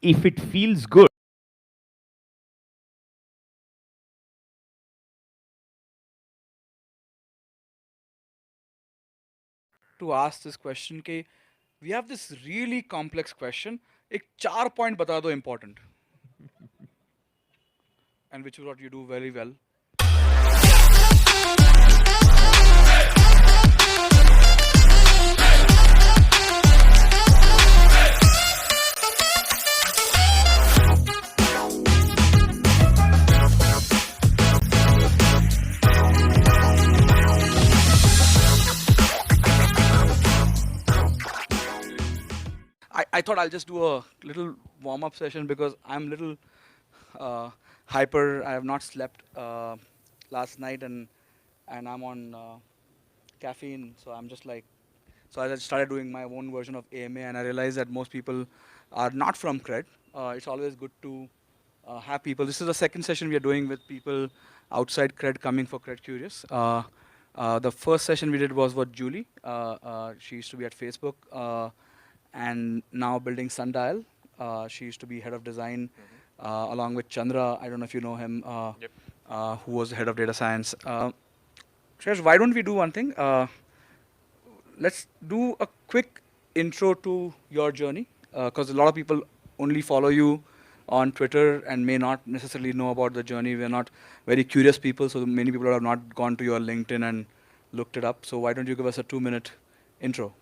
if it feels good, to ask this question कि we have this really complex question. एक 4 point बता दो important, and which is what you do very well. I thought I'll just do a little warm up session because I'm little uh, hyper. I have not slept last night, and I'm on caffeine, so I'm just like, so I just started doing my own version of AMA, and I realized that most people are not from cred. It's always good to have people. This is the second session we are doing with people outside cred coming for cred curious. The first session we did was with Julie. She used to be at Facebook, and now building Sundial. She used to be head of design along with Chandra. I don't know if you know him, who was head of data science. Shreyas, why don't we do one thing? Let's do a quick intro to your journey, because a lot of people only follow you on Twitter and may not necessarily know about the journey. We're not very curious people, so many people have not gone to your LinkedIn and looked it up. So why don't you give us a 2-minute intro?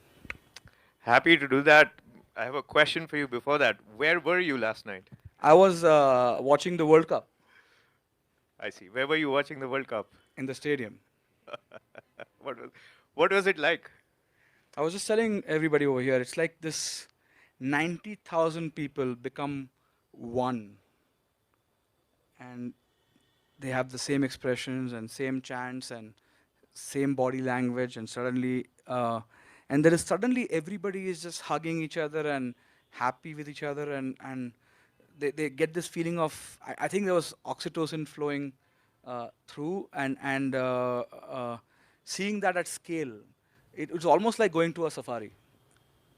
Happy to do that. I have a question for you before that. Where were you last night? I was watching the World Cup I see. Where were you watching the World Cup? in the stadium. what was what was it like? I was just telling everybody over here, it's like this 90,000 people become one, and they have the same expressions and same chants and same body language, and suddenly, and there is suddenly everybody is just hugging each other and happy with each other, and they get this feeling of, I think there was oxytocin flowing through, and seeing that at scale, it was almost like going to a safari,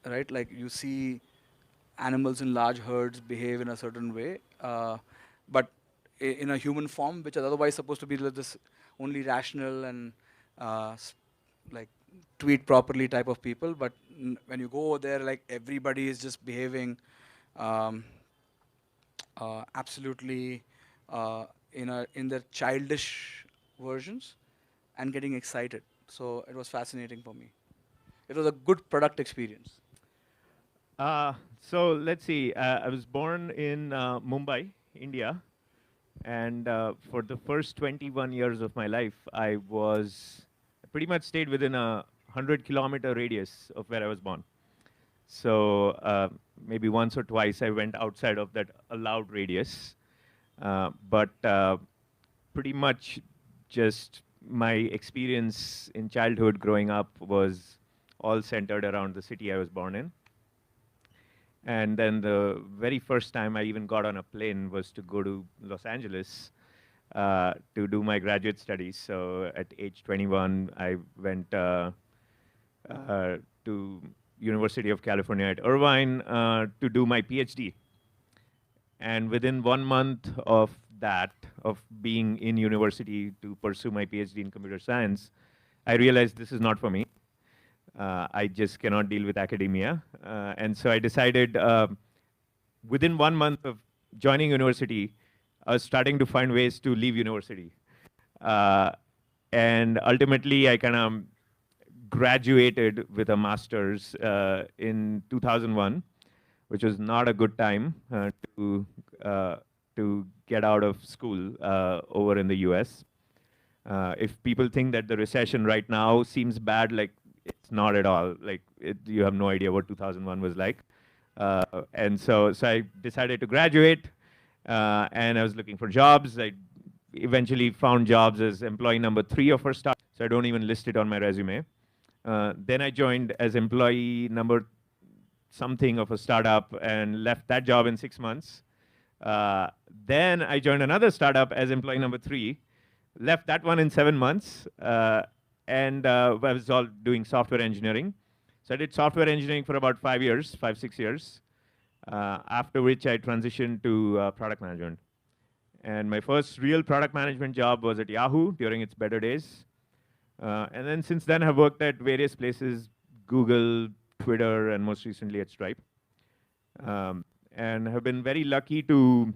right? Like you see animals in large herds behave in a certain way, but in a human form, which is otherwise supposed to be like this only rational and uh, s- like tweet properly type of people. But when you go over there, like everybody is just behaving um, absolutely in their childish versions and getting excited. So it was fascinating for me. It was a good product experience. so let's see. I was born in Mumbai, India, and for the first 21 years of my life, I pretty much stayed within a 100-kilometer radius of where I was born. So maybe once or twice I went outside of that allowed radius, but pretty much just my experience in childhood growing up was all centered around the city I was born in. And then the very first time I even got on a plane was to go to Los Angeles to do my graduate studies. So at age 21, I went to University of California at Irvine to do my PhD. And within 1 month of that, of being in university to pursue my PhD in computer science, I realized this is not for me. I just cannot deal with academia. And so I decided within 1 month of joining university, I was starting to find ways to leave university. Uh, and ultimately, I kind of graduated with a master's in 2001, which was not a good time uh, to get out of school over in the US. If people think that the recession right now seems bad, like it's not at all. Like you have no idea what 2001 was like. And so I decided to graduate, and I was looking for jobs. I eventually found jobs as employee number 3 of our startup, so I don't even list it on my resume. Then I joined as employee number something of a startup and left that job in 6 months. Then I joined another startup as employee number 3, left that one in 7 months, and I was all doing software engineering. So I did software engineering for about 5 years, 5, 6 years. after which I transitioned to product management. And my first real product management job was at Yahoo during its better days. And then since then, I've worked at various places, Google, Twitter, and most recently at Stripe. And have been very lucky to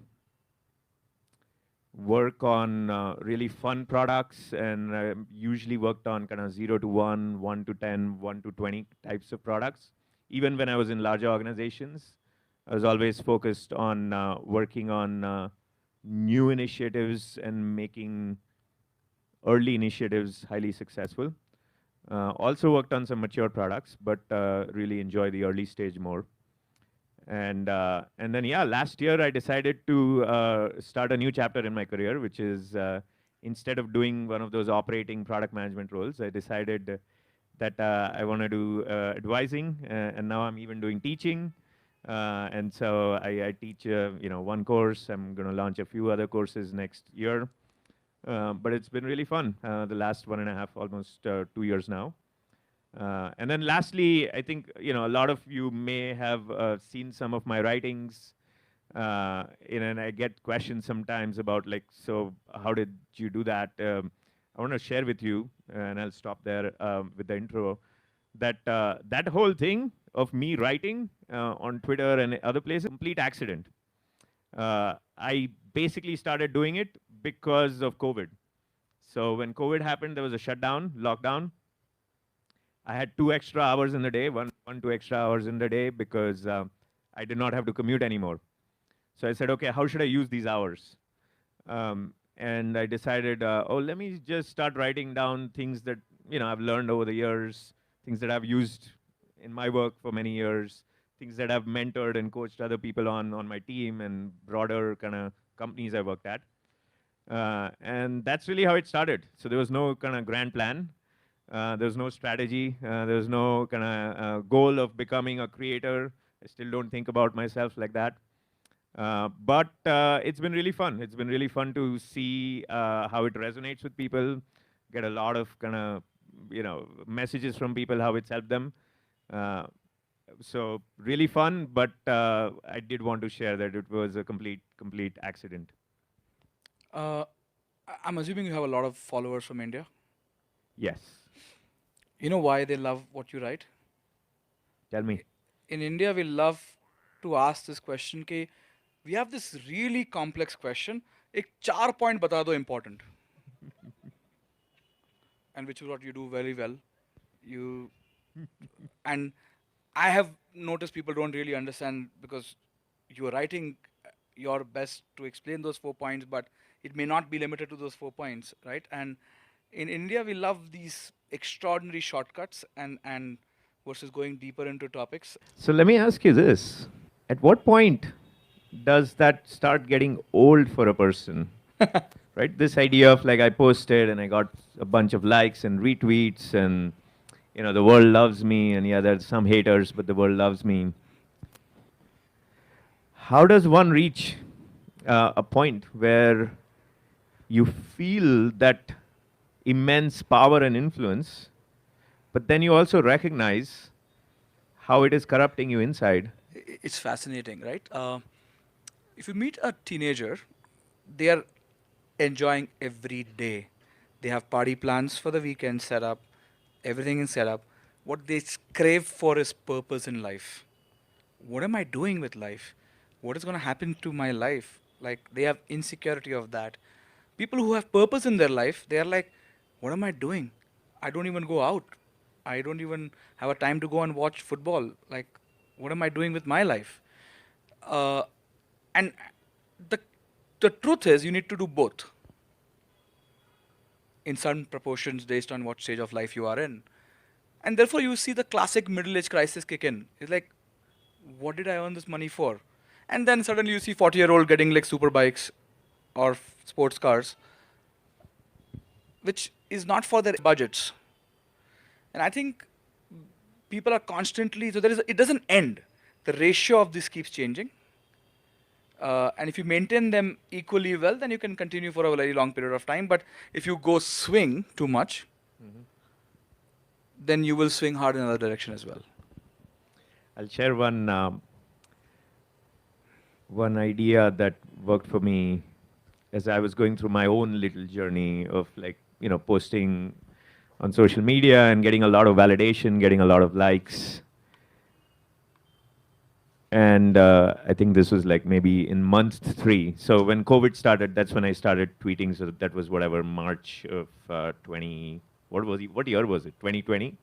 work on really fun products, and usually worked on kind of 0 to 1, 1 to 10, 1 to 20 types of products. Even when I was in larger organizations, I was always focused on working on new initiatives and making early initiatives highly successful. Also worked on some mature products, but really enjoy the early stage more. And then yeah, last year I decided to start a new chapter in my career, which is instead of doing one of those operating product management roles, I decided that I want to do advising, and now I'm even doing teaching. And so I teach, one course. I'm going to launch a few other courses next year. But it's been really fun the last 1.5, almost 2 years now. And then lastly, I think a lot of you may have seen some of my writings, and I get questions sometimes about like, so how did you do that? I want to share with you, and I'll stop there with the intro. That whole thing of me writing on Twitter and other places, complete accident. I basically started doing it because of COVID. So when COVID happened, there was a shutdown, lockdown. I had 2 extra hours in the day, 2 extra hours in the day because I did not have to commute anymore. So I said, okay, how should I use these hours? And I decided, let me just start writing down things that I've learned over the years, things that I've used in my work for many years, things that I've mentored and coached other people on my team and broader kind of companies I worked at. And that's really how it started. So there was no kind of grand plan. There's no strategy. There's no kind of goal of becoming a creator. I still don't think about myself like that. But it's been really fun. It's been really fun to see how it resonates with people, get a lot of kind of, messages from people, how it's helped them. So really fun, but I did want to share that it was a complete accident. I'm assuming you have a lot of followers from India. Yes. You know why they love what you write? Tell me. In India, we love to ask this question कि we have this really complex question. एक 4 point बता दो important. And which is what you do very well. And I have noticed people don't really understand because you're writing your best to explain those 4 points, but it may not be limited to those 4 points, right? And in India, we love these extraordinary shortcuts and versus going deeper into topics. So let me ask you this. At what point does that start getting old for a person? Right? This idea of like I posted and I got a bunch of likes and retweets and the world loves me, and yeah, there's some haters, but the world loves me. How does one reach a point where you feel that immense power and influence, but then you also recognize how it is corrupting you inside? It's fascinating, right? If you meet a teenager, they are enjoying every day. They have party plans for the weekend set up, everything is set up. What they crave for is purpose in life. What am I doing with life? What is going to happen to my life? Like they have insecurity of that. People who have purpose in their life, they are like, what am I doing? I don't even go out. I don't even have a time to go and watch football. Like, what am I doing with my life? Uh, and the the truth is, you need to do both in certain proportions based on what stage of life you are in. And therefore, you see the classic middle age crisis kick in. It's like, what did I earn this money for? And then suddenly you see 40-year-old getting like super bikes or sports cars, which is not for their budgets. And I think people are constantly, so it doesn't end. The ratio of this keeps changing. And if you maintain them equally well, then you can continue for a very long period of time. But if you go swing too much, then you will swing hard in another direction as well. I'll share one one idea that worked for me as I was going through my own little journey of like, posting on social media and getting a lot of validation, getting a lot of likes. And I think this was like maybe in month 3. So when COVID started, that's when I started tweeting. So that was whatever, March of 20, what year was it? 2020?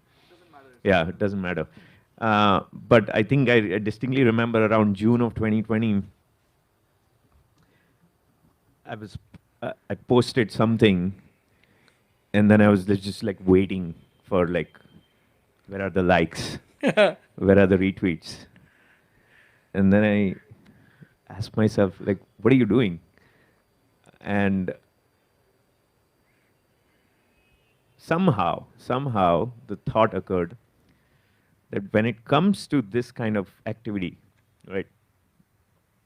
Yeah, it doesn't matter. But I think I distinctly remember around June of 2020, I was, I posted something, and then I was just like waiting for like, where are the likes? Where are the retweets? And then I asked myself, like, what are you doing? And somehow, the thought occurred that when it comes to this kind of activity, right,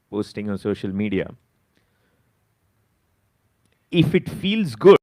posting on social media, if it feels good,